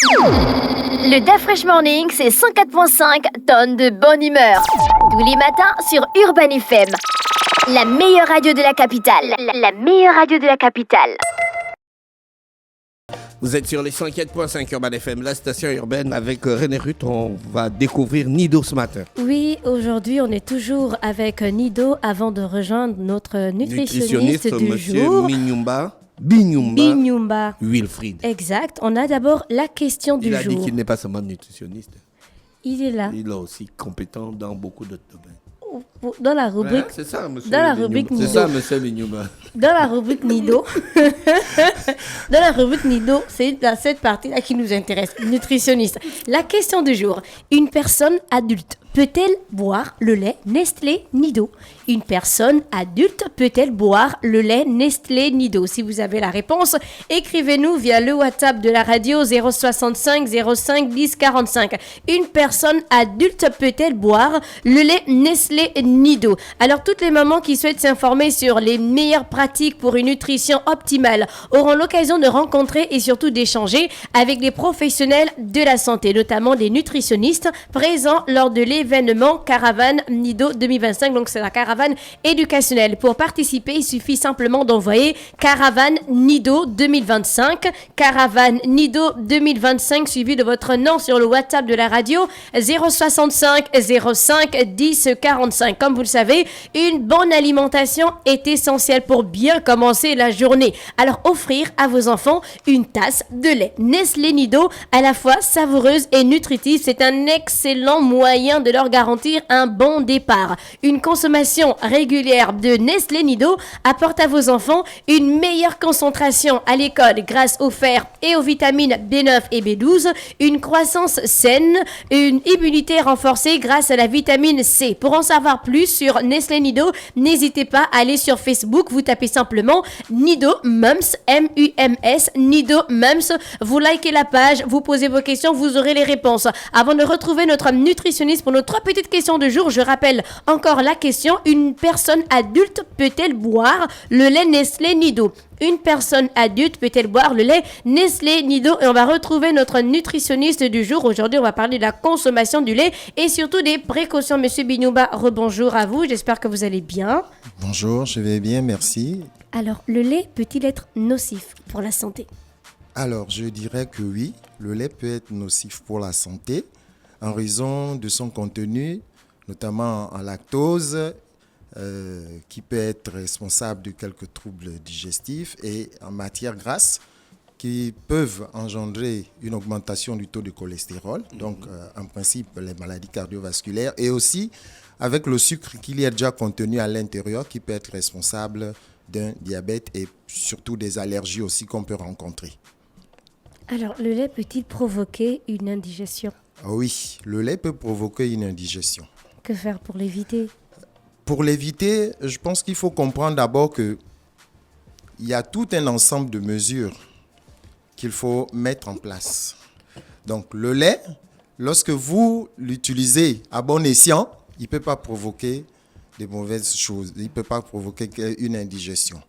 Le DAF Fresh Morning, c'est 104.5 tonnes de bonne humeur. Tous les matins sur Urban FM. La meilleure radio de la capitale. La meilleure radio de la capitale. Vous êtes sur les 104.5 Urban FM, la station urbaine. Avec René Ruth, on va découvrir Nido ce matin. Oui, aujourd'hui, on est toujours avec Nido avant de rejoindre notre nutritionniste du monsieur jour. Binyumba Wilfried. Exact. On a d'abord la question du jour. jour. Il a dit qu'il n'est pas seulement nutritionniste. Il est là. Il est aussi compétent dans beaucoup d'autres domaines. Dans la rubrique. C'est ça, monsieur. Dans la rubrique Nido. C'est ça, monsieur Binyumba. Dans la rubrique Nido. Dans la rubrique Nido, c'est cette partie-là qui nous intéresse. Nutritionniste. La question du jour. Une personne adulte peut-elle boire le lait Nestlé Nido? Une personne adulte peut-elle boire le lait Nestlé Nido? Si vous avez la réponse, écrivez-nous via le WhatsApp de la radio 065 05 10 45. Une personne adulte peut-elle boire le lait Nestlé Nido? Alors, toutes les mamans qui souhaitent s'informer sur les meilleures pratiques pour une nutrition optimale auront l'occasion de rencontrer et surtout d'échanger avec des professionnels de la santé, notamment des nutritionnistes présents lors de l'événement Caravane Nido 2025. Donc, c'est la caravane éducationnelle. Pour participer, il suffit simplement d'envoyer Caravane Nido 2025, Caravane Nido 2025, suivi de votre nom sur le WhatsApp de la radio 065 05 10 45. Comme vous le savez, une bonne alimentation est essentielle pour bien commencer la journée. Alors, offrir à vos enfants une tasse de lait Nestlé Nido à la fois savoureuse et nutritive, c'est un excellent moyen de leur garantir un bon départ. Une consommation régulière de Nestlé Nido apporte à vos enfants une meilleure concentration à l'école grâce au fer et aux vitamines B9 et B12, une croissance saine, une immunité renforcée grâce à la vitamine C. Pour en savoir plus sur Nestlé Nido, n'hésitez pas à aller sur Facebook, vous tapez simplement Nido Mums, M-U-M-S, Nido Mums, vous likez la page, vous posez vos questions, vous aurez les réponses. Avant de retrouver notre nutritionniste pour nos 3 petites questions de jour, je rappelle encore la question: une personne adulte peut-elle boire le lait Nestlé Nido? Une personne adulte peut-elle boire le lait Nestlé Nido? Et on va retrouver notre nutritionniste du jour. Aujourd'hui, on va parler de la consommation du lait et surtout des précautions. Monsieur Binyumba, rebonjour à vous. J'espère que vous allez bien. Bonjour, je vais bien, merci. Alors, le lait peut-il être nocif pour la santé? Alors, je dirais que oui, le lait peut être nocif pour la santé en raison de son contenu, notamment en lactose, qui peut être responsable de quelques troubles digestifs, et en matières grasses qui peuvent engendrer une augmentation du taux de cholestérol, donc en principe les maladies cardiovasculaires, et aussi avec le sucre qu'il y a déjà contenu à l'intérieur qui peut être responsable d'un diabète et surtout des allergies aussi qu'on peut rencontrer. Alors, le lait peut-il provoquer une indigestion? Oui, le lait peut provoquer une indigestion. Que faire pour l'éviter? Pour l'éviter, je pense qu'il faut comprendre d'abord qu'il y a tout un ensemble de mesures qu'il faut mettre en place. Donc, le lait, lorsque vous l'utilisez à bon escient, il ne peut pas provoquer des mauvaises choses. Il ne peut pas provoquer une indigestion.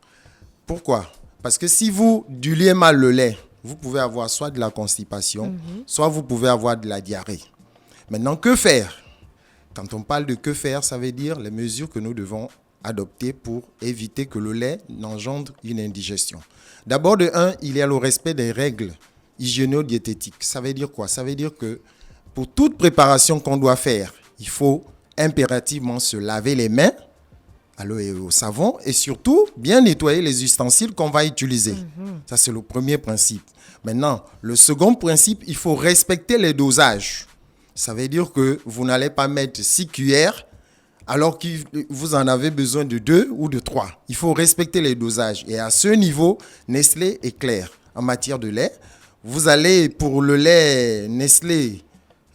Pourquoi? Parce que si vous diluez mal le lait, vous pouvez avoir soit de la constipation, soit vous pouvez avoir de la diarrhée. Maintenant, que faire? Quand on parle de que faire, ça veut dire les mesures que nous devons adopter pour éviter que le lait n'engendre une indigestion. D'abord, de un, il y a le respect des règles hygiéno-diététiques. Ça veut dire quoi? Ça veut dire que pour toute préparation qu'on doit faire, il faut impérativement se laver les mains à l'eau et au savon et surtout bien nettoyer les ustensiles qu'on va utiliser. Ça, c'est le premier principe. Maintenant, le second principe, il faut respecter les dosages. Ça veut dire que vous n'allez pas mettre 6 cuillères alors que vous en avez besoin de 2 ou de 3. Il faut respecter les dosages. Et à ce niveau, Nestlé est clair. En matière de lait, vous allez pour le lait Nestlé,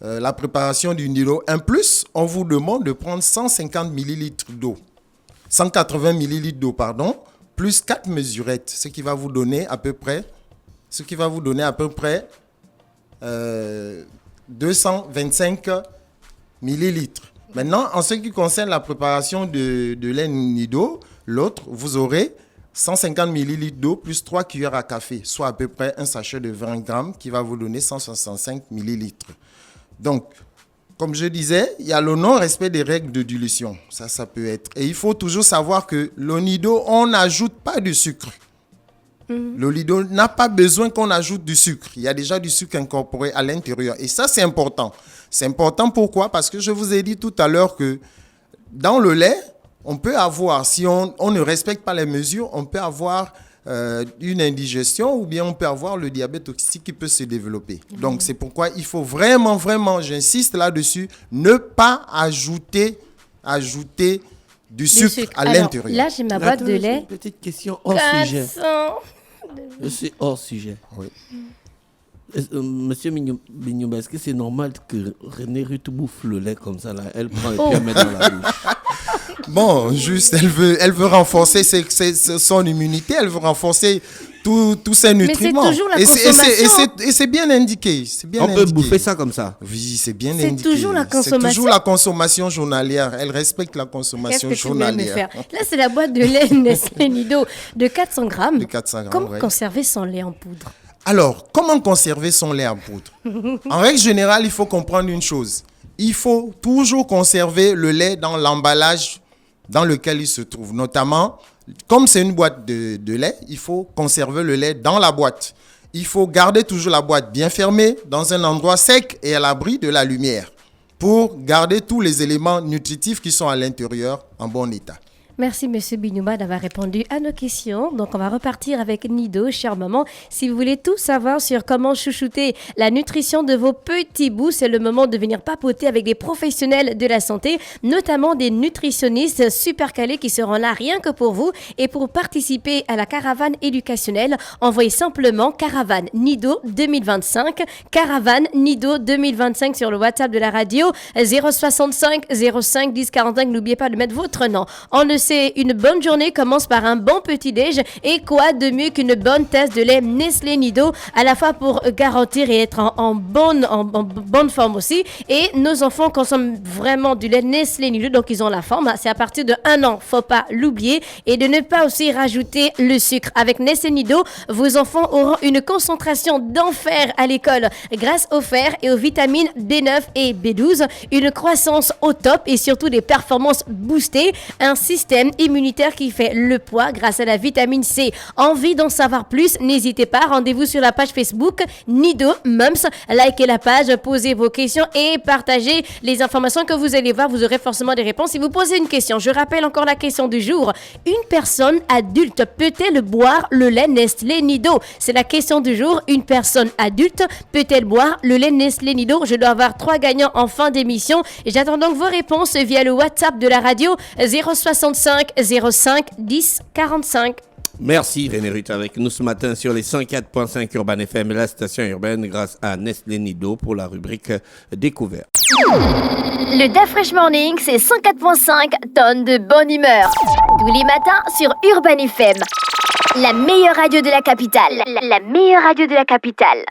la préparation du Nido 1+, on vous demande de prendre 150 ml d'eau. 180 ml d'eau, pardon, plus 4 mesurettes, ce qui va vous donner à peu près 225 millilitres. Maintenant, en ce qui concerne la préparation de lait Nido, l'autre, vous aurez 150 ml d'eau plus 3 cuillères à café, soit à peu près un sachet de 20 grammes qui va vous donner 165 ml. Donc, comme je disais, il y a le non-respect des règles de dilution. Ça peut être. Et il faut toujours savoir que le Nido, on n'ajoute pas de sucre. Le Nido n'a pas besoin qu'on ajoute du sucre. Il y a déjà du sucre incorporé à l'intérieur. Et ça, c'est important. C'est important pourquoi? Parce que je vous ai dit tout à l'heure que dans le lait, on peut avoir, si on ne respecte pas les mesures, on peut avoir une indigestion ou bien on peut avoir le diabète toxique qui peut se développer. Donc, c'est pourquoi il faut vraiment, j'insiste là-dessus, ne pas ajouter du sucre à l'intérieur. Là, j'ai ma boîte de lait. Une petite question hors sujet. Je suis hors sujet. Oui. Monsieur Bignouba, est-ce que c'est normal que René Ruth bouffe le lait comme ça là? Elle prend et puis elle met dans la bouche. Bon, juste, elle veut renforcer son immunité, elle veut renforcer tous ses nutriments. Mais c'est toujours la consommation. Et c'est bien indiqué. On peut bouffer ça comme ça. Oui, c'est bien C'est indiqué. toujours la consommation. C'est toujours la consommation journalière. Elle respecte la consommation Qu'est-ce que tu viens de me journalière. faire? Là, c'est la boîte de lait Nestlé Nido de 400 grammes. De 400 grammes, Comment ouais. conserver son lait en poudre? Alors, comment conserver son lait en poudre? En règle générale, il faut comprendre une chose. Il faut toujours conserver le lait dans l'emballage dans lequel il se trouve. Notamment, comme c'est une boîte de lait, il faut conserver le lait dans la boîte. Il faut garder toujours la boîte bien fermée, dans un endroit sec et à l'abri de la lumière, pour garder tous les éléments nutritifs qui sont à l'intérieur en bon état. Merci, Monsieur Binouma, d'avoir répondu à nos questions. Donc, on va repartir avec Nido, chère maman. Si vous voulez tout savoir sur comment chouchouter la nutrition de vos petits bouts, c'est le moment de venir papoter avec des professionnels de la santé, notamment des nutritionnistes super calés qui seront là rien que pour vous. Et pour participer à la caravane éducationnelle, envoyez simplement Caravane Nido 2025, Caravane Nido 2025 sur le WhatsApp de la radio 065 05 10 45. N'oubliez pas de mettre votre nom. On ne sait, une bonne journée commence par un bon petit-déj. Et quoi de mieux qu'une bonne tasse de lait Nestlé Nido, à la fois pour garantir et être en bonne forme aussi. Et nos enfants consomment vraiment du lait Nestlé Nido, donc ils ont la forme. C'est à partir de 1 an, faut pas l'oublier. Et de ne pas aussi rajouter le sucre. Avec Nestlé Nido, vos enfants auront une concentration d'enfer à l'école grâce au fer et aux vitamines B9 et B12. Une croissance au top et surtout des performances boostées. Un système immunitaire qui fait le poids grâce à la vitamine C. Envie d'en savoir plus? N'hésitez pas, rendez-vous sur la page Facebook Nido Mums. Likez la page, posez vos questions et partagez les informations que vous allez voir. Vous aurez forcément des réponses si vous posez une question. Je rappelle encore la question du jour. Une personne adulte peut-elle boire le lait Nestlé Nido? C'est la question du jour. Une personne adulte peut-elle boire le lait Nestlé Nido? Je dois avoir 3 gagnants en fin d'émission. Et j'attends donc vos réponses via le WhatsApp de la radio 065 05 10 45. Merci René Ruth avec nous ce matin sur les 104.5 Urban FM, la station urbaine, grâce à Nestlé Nido pour la rubrique Découverte. Le DAF Fresh Morning, c'est 104.5 tonnes de bonne humeur. Tous les matins sur Urban FM. La meilleure radio de la capitale. La meilleure radio de la capitale.